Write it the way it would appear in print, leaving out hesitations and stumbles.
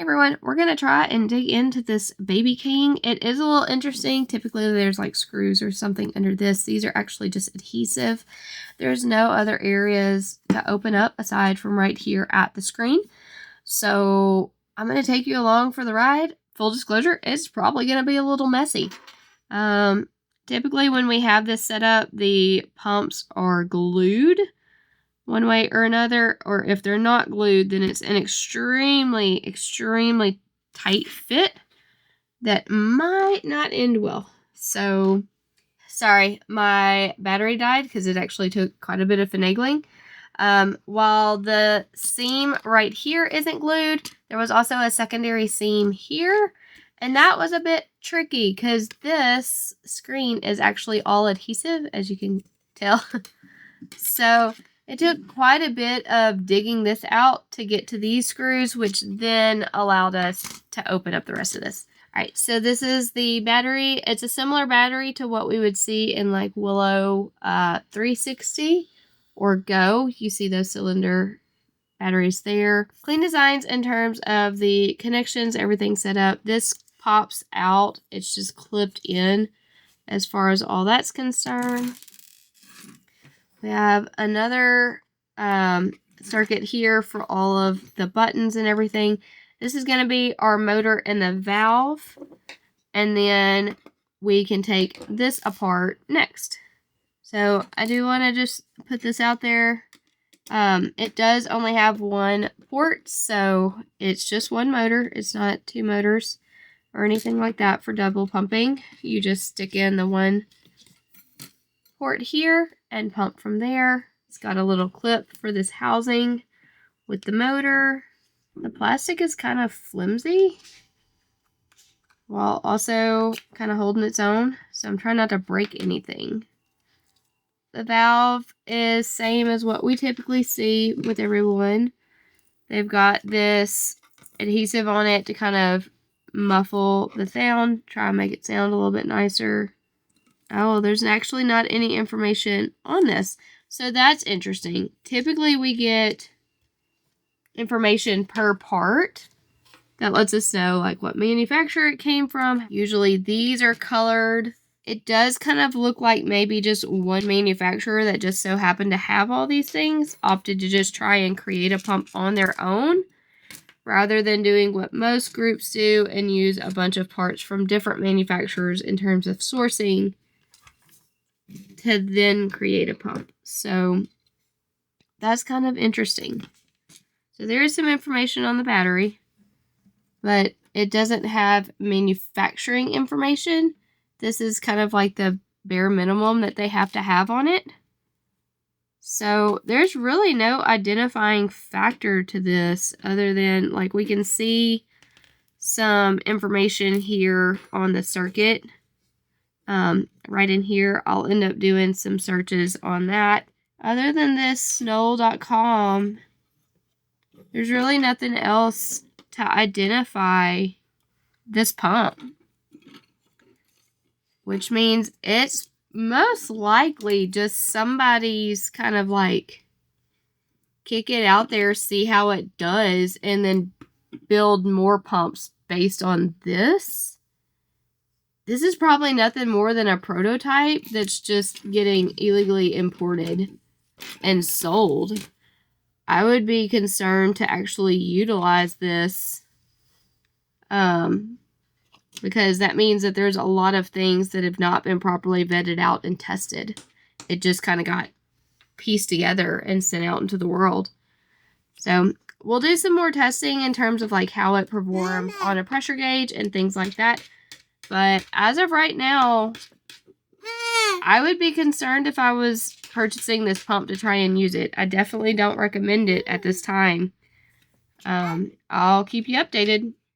Hey everyone, we're going to try and dig into this Baby King. It is a little interesting. Typically there's like screws or something under this. These are actually just adhesive. There's no other areas to open up aside from right here at the screen. So I'm going to take you along for the ride. Full disclosure, it's probably going to be a little messy. Typically when we have this set up, the pumps are glued one way or another, or if they're not glued, then it's an extremely tight fit that might not end well. So sorry, my battery died because it actually took quite a bit of finagling. While the seam right here isn't glued, there was also a secondary seam here, and that was a bit tricky because this screen is actually all adhesive, as you can tell. So it took quite a bit of digging this out to get to these screws, which then allowed us to open up the rest of this. All right, so this is the battery. It's a similar battery to what we would see in like Willow 360 or Go. You see those cylinder batteries there. Clean designs in terms of the connections, everything set up. This pops out. It's just clipped in as far as all that's concerned. We have another circuit here for all of the buttons and everything. This is going to be our motor and the valve. And then we can take this apart next. So I do want to just put this out there. It does only have one port, so it's just one motor. It's not two motors or anything like that for double pumping. You just stick in the one port here and pump from there. It's got a little clip for this housing with the motor. The plastic is kind of flimsy while also kind of holding its own, so I'm trying not to break anything. The valve is same as what we typically see with everyone. They've got this adhesive on it to kind of muffle the sound, try and make it sound a little bit nicer. Oh, there's actually not any information on this. So that's interesting. Typically we get information per part that lets us know like what manufacturer it came from. Usually these are colored. It does kind of look like maybe just one manufacturer that just so happened to have all these things opted to just try and create a pump on their own rather than doing what most groups do and use a bunch of parts from different manufacturers in terms of sourcing to then create a pump. So that's kind of interesting. So there is some information on the battery, but it doesn't have manufacturing information. This is kind of like the bare minimum that they have to have on it. So there's really no identifying factor to this other than like we can see some information here on the circuit. Right in here, I'll end up doing some searches on that. Other than this snow.com, there's really nothing else to identify this pump, which means it's most likely just somebody's kind of like kick it out there, see how it does, and then build more pumps based on this. This is probably nothing more than a prototype that's just getting illegally imported and sold. I would be concerned to actually utilize this because that means that there's a lot of things that have not been properly vetted out and tested. It just kind of got pieced together and sent out into the world. So we'll do some more testing in terms of like how it performs on a pressure gauge and things like that. But as of right now, I would be concerned if I was purchasing this pump to try and use it. I definitely don't recommend it at this time. I'll keep you updated.